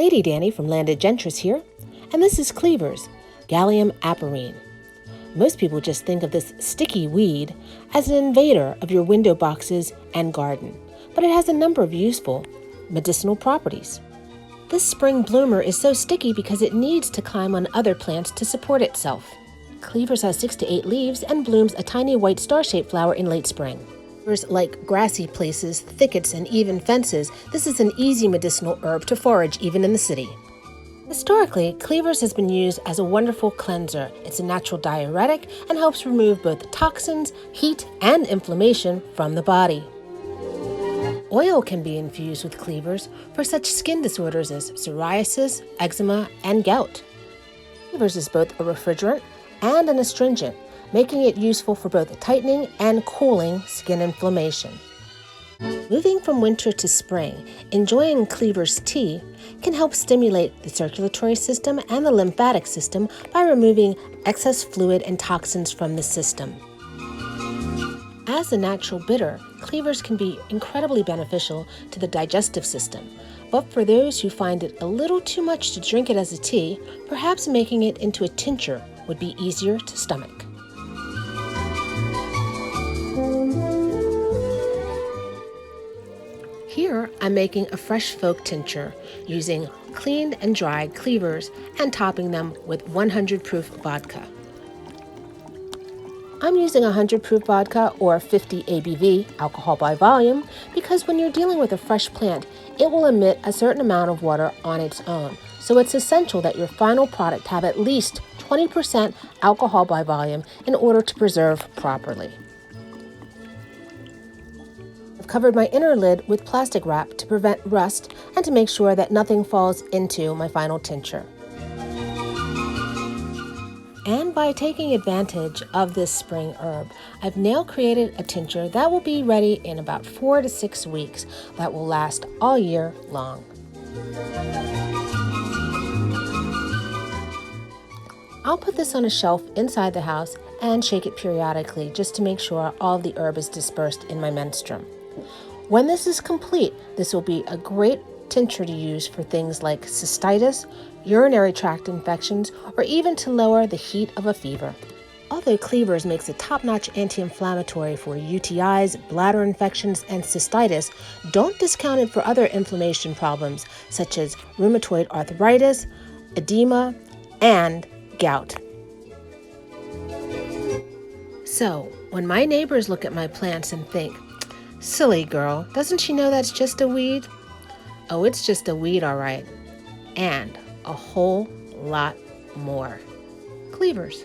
Lady Danny from Landed Gentris here, and this is Cleavers, galium aparine. Most people just think of this sticky weed as an invader of your window boxes and garden, but it has a number of useful medicinal properties. This spring bloomer is so sticky because it needs to climb on other plants to support itself. Cleavers has 6 to 8 leaves and blooms a tiny white star-shaped flower in late spring. Like grassy places, thickets, and even fences, this is an easy medicinal herb to forage even in the city. Historically, Cleavers has been used as a wonderful cleanser. It's a natural diuretic and helps remove both toxins, heat, and inflammation from the body. Oil can be infused with Cleavers for such skin disorders as psoriasis, eczema, and gout. Cleavers is both a refrigerant and an astringent, making it useful for both tightening and cooling skin inflammation. Moving from winter to spring, enjoying Cleavers tea can help stimulate the circulatory system and the lymphatic system by removing excess fluid and toxins from the system. As a natural bitter, Cleavers can be incredibly beneficial to the digestive system, but for those who find it a little too much to drink it as a tea, perhaps making it into a tincture would be easier to stomach. Here, I'm making a fresh folk tincture using cleaned and dried Cleavers and topping them with 100 proof vodka. I'm using 100 proof vodka or 50 ABV, alcohol by volume, because when you're dealing with a fresh plant, it will emit a certain amount of water on its own. So it's essential that your final product have at least 20% alcohol by volume in order to preserve properly. I've covered my inner lid with plastic wrap to prevent rust and to make sure that nothing falls into my final tincture. And by taking advantage of this spring herb, I've now created a tincture that will be ready in about 4 to 6 weeks that will last all year long. I'll put this on a shelf inside the house and shake it periodically just to make sure all of the herb is dispersed in my menstruum. When this is complete, this will be a great tincture to use for things like cystitis, urinary tract infections, or even to lower the heat of a fever. Although Cleavers makes a top-notch anti-inflammatory for UTIs, bladder infections, and cystitis, don't discount it for other inflammation problems such as rheumatoid arthritis, edema, and gout. So, when my neighbors look at my plants and think, "Silly girl, doesn't she know that's just a weed?" Oh, it's just a weed, all right. And a whole lot more. Cleavers.